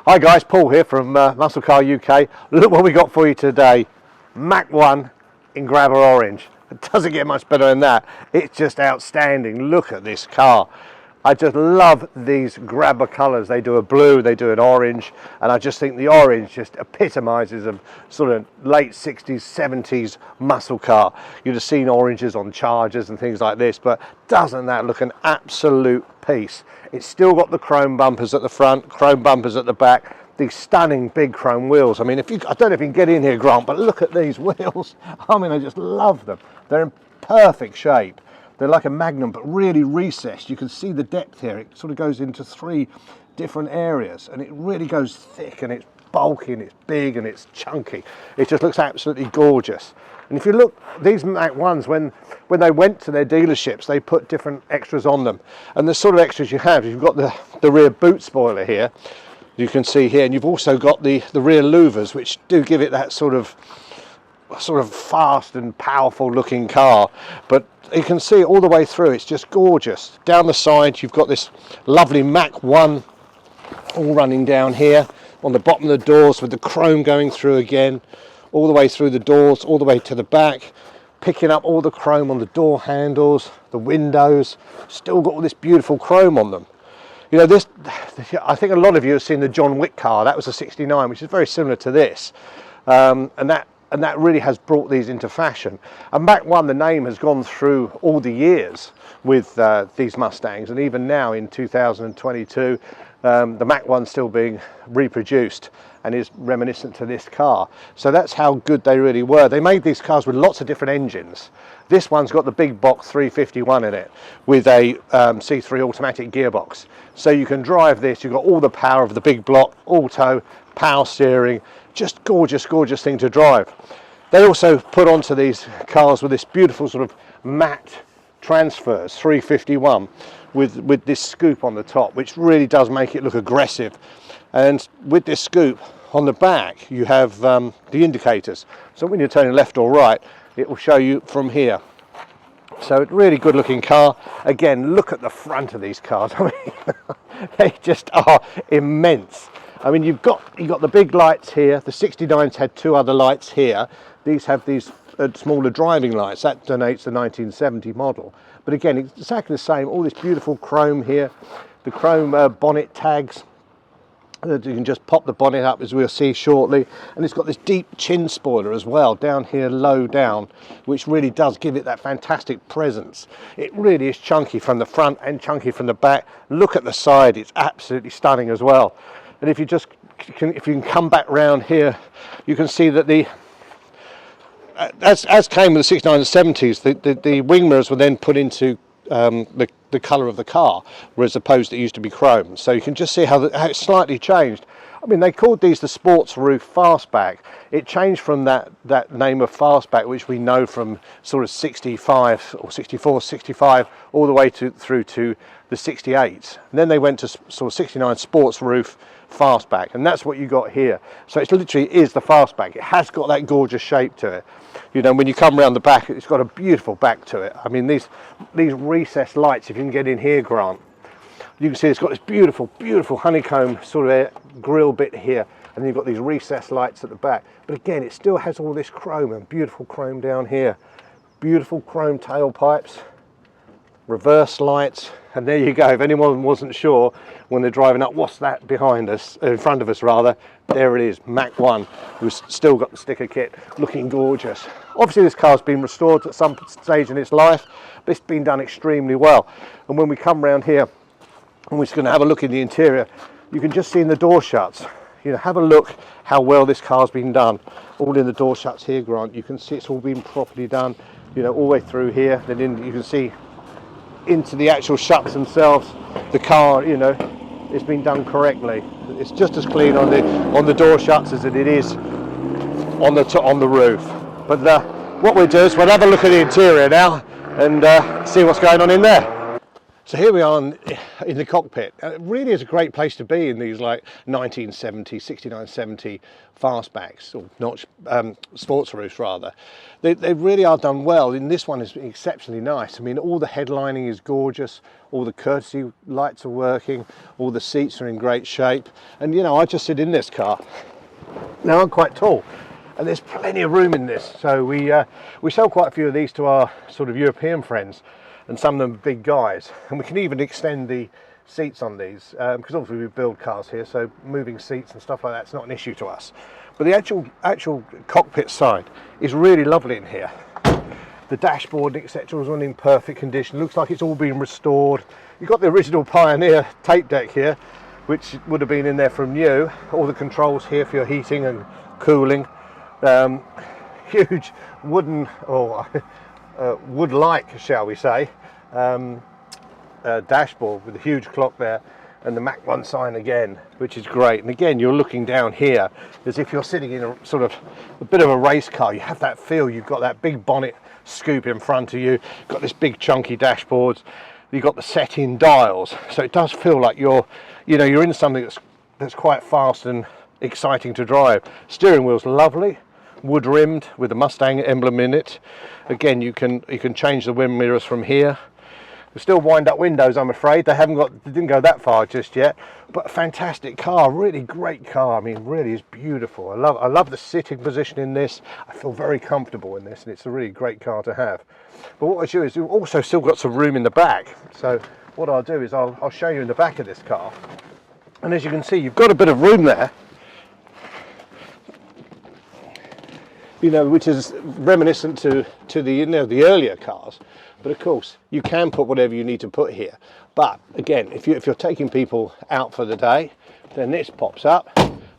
Hi guys, Paul here from Muscle Car UK. Look what we got for you today. Mach 1 in grabber orange. It doesn't get much better than that. It's just outstanding. Look at this car. I just love these grabber colours. They do a blue, they do an orange, and I just think the orange just epitomises a sort of late 60s, 70s muscle car. You'd have seen oranges on Chargers and things like this, but doesn't that look an absolute piece? It's still got the chrome bumpers at the front, chrome bumpers at the back, these stunning big chrome wheels. I mean, I don't know if you can get in here, Grant, but look at these wheels. I mean, I just love them. They're in perfect shape. They're like a Magnum, but really recessed. You can see the depth here. It sort of goes into 3 different areas, and it really goes thick, and it's bulky, and it's big, and it's chunky. It just looks absolutely gorgeous. And if you look, these Mach 1s, when they went to their dealerships, they put different extras on them. And the sort of extras you have, you've got the rear boot spoiler here, you can see here, and you've also got the rear louvers, which do give it that sort of fast and powerful looking car. But you can see all the way through, it's just gorgeous. Down the side, you've got this lovely Mach 1 all running down here on the bottom of the doors with the chrome going through again, all the way through the doors, all the way to the back, picking up all the chrome on the door handles, the windows, still got all this beautiful chrome on them. You know, this, I think a lot of you have seen the John Wick car. That was a 69, which is very similar to this. And that really has brought these into fashion. And Mach 1, the name has gone through all the years with these Mustangs, and even now in 2022, the Mach 1 still being reproduced and is reminiscent to this car. So that's how good they really were. They made these cars with lots of different engines. This one's got the big box 351 in it with a C3 automatic gearbox. So you can drive this, you've got all the power of the big block, auto, power steering, just gorgeous, gorgeous thing to drive. They also put onto these cars with this beautiful sort of matte transfers 351 with this scoop on the top, which really does make it look aggressive. And with this scoop on the back, you have the indicators. So when you're turning left or right, it will show you from here. So it's a really good looking car. Again, look at the front of these cars. I mean, they just are immense. I mean, you've got the big lights here. The 69s had 2 other lights here. These have these smaller driving lights. That donates the 1970 model. But again, it's exactly the same. All this beautiful chrome here. The chrome bonnet tags. You can just pop the bonnet up, as we'll see shortly. And it's got this deep chin spoiler as well, down here low down, which really does give it that fantastic presence. It really is chunky from the front and chunky from the back. Look at the side. It's absolutely stunning as well. And if you can come back round here, you can see that as came with the 69s and 70s, the wing mirrors were then put into the colour of the car, whereas opposed to it used to be chrome. So you can just see how it's slightly changed. I mean, they called these the sports roof fastback. It changed from that name of fastback, which we know from sort of 65 or 64, 65, all the way through to the 68s. And then they went to sort of 69 sports roof fastback, and that's what you got here. So it literally is the fastback. It has got that gorgeous shape to it. You know, when you come around the back, it's got a beautiful back to it. I mean, these recessed lights, if you can get in here, Grant, you can see it's got this beautiful, beautiful honeycomb sort of grill bit here, and then you've got these recessed lights at the back. But again, it still has all this chrome and beautiful chrome down here. Beautiful chrome tailpipes, reverse lights, and there you go. If anyone wasn't sure when they're driving up, what's that behind us, in front of us rather, there it is, Mach 1, who's still got the sticker kit, looking gorgeous. Obviously this car's been restored at some stage in its life, but it's been done extremely well. And when we come round here, and we're just going to have a look in the interior, you can just see in the door shuts, you know, have a look how well this car's been done. All in the door shuts here, Grant, you can see it's all been properly done, you know, all the way through here. Then you can see into the actual shuts themselves, the car, you know, it's been done correctly. It's just as clean on the door shuts as it is on the roof. But what we'll do is we'll have a look at the interior now and see what's going on in there. So here we are in the cockpit. It really is a great place to be in these like 1970, 69, 70 fastbacks, or notch sports roofs rather. They really are done well. And this one is exceptionally nice. I mean, all the headlining is gorgeous. All the courtesy lights are working. All the seats are in great shape. And you know, I just sit in this car. Now I'm quite tall, and there's plenty of room in this. So we sell quite a few of these to our sort of European friends, and some of them are big guys, and we can even extend the seats on these because obviously we build cars here, so moving seats and stuff like that's not an issue to us. But the actual cockpit side is really lovely in here. The dashboard, etc., is all in perfect condition. Looks like it's all been restored. You've got the original Pioneer tape deck here, which would have been in there from new. All the controls here for your heating and cooling. Huge wooden, or wood-like, shall we say, dashboard with a huge clock there, and the Mach 1 sign again, which is great. And again, you're looking down here as if you're sitting in a sort of a bit of a race car. You have that feel. You've got that big bonnet scoop in front of you. You've got this big chunky dashboards. You've got the set-in dials, so it does feel like you're in something that's quite fast and exciting to drive. Steering wheel's lovely, wood rimmed with the Mustang emblem in it. Again, you can change the wind mirrors from here. There's still wind-up windows, I'm afraid. They didn't go that far just yet. But a fantastic car, really great car. I mean, really is beautiful. I love the sitting position in this. I feel very comfortable in this, and it's a really great car to have. But what I do is we've also still got some room in the back. So what I'll do is I'll show you in the back of this car. And as you can see, you've got a bit of room there, you know, which is reminiscent to the the earlier cars. But of course, you can put whatever you need to put here. But again, if you're taking people out for the day, then this pops up.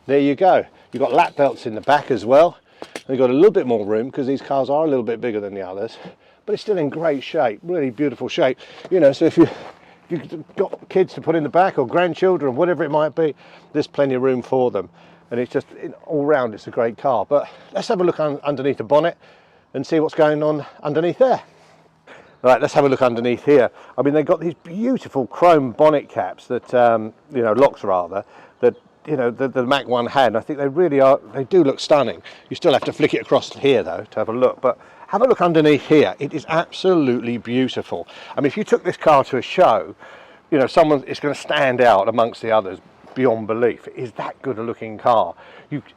There you go. You've got lap belts in the back as well. They've got a little bit more room because these cars are a little bit bigger than the others. But it's still in great shape, really beautiful shape. You know, so if you've got kids to put in the back, or grandchildren, whatever it might be, there's plenty of room for them. And it's just, all round, it's a great car. But let's have a look underneath the bonnet and see what's going on underneath there. Right, let's have a look underneath here. I mean, they've got these beautiful chrome bonnet caps that, locks rather, that, the Mach 1 had. And I think they really are, they do look stunning. You still have to flick it across here though to have a look. But have a look underneath here. It is absolutely beautiful. I mean, if you took this car to a show, someone is going to stand out amongst the others beyond belief. It is that good a looking car.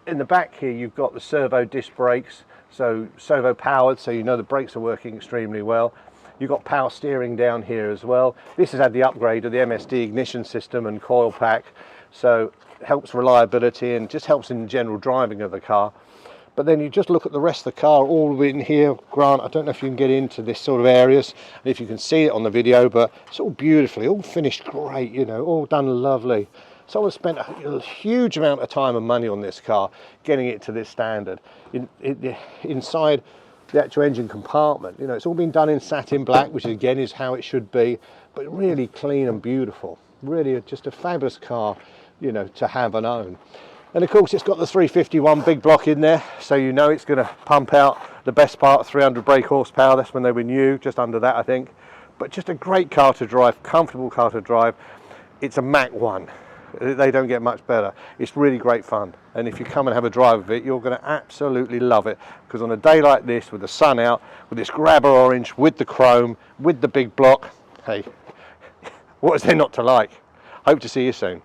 In the back here, you've got the servo disc brakes, so servo powered, so the brakes are working extremely well. You've got power steering down here as well. This has had the upgrade of the MSD ignition system and coil pack, so it helps reliability and just helps in the general driving of the car. But then you just look at the rest of the car, all in here. Grant, I don't know if you can get into this sort of areas, if you can see it on the video, but it's all beautifully, all finished great, all done lovely. Someone spent a huge amount of time and money on this car, getting it to this standard. Inside the actual engine compartment, it's all been done in satin black, which again is how it should be, but really clean and beautiful. Really just a fabulous car, to have and own. And of course, it's got the 351 big block in there, so it's going to pump out the best part of 300 brake horsepower. That's when they were new, just under that, I think. But just a great car to drive, comfortable car to drive. It's a Mach 1. They don't get much better. It's really great fun, and if you come and have a drive of it, you're going to absolutely love it, because on a day like this, with the sun out, with this grabber orange, with the chrome, with the big block, hey, what is there not to like? Hope to see you soon.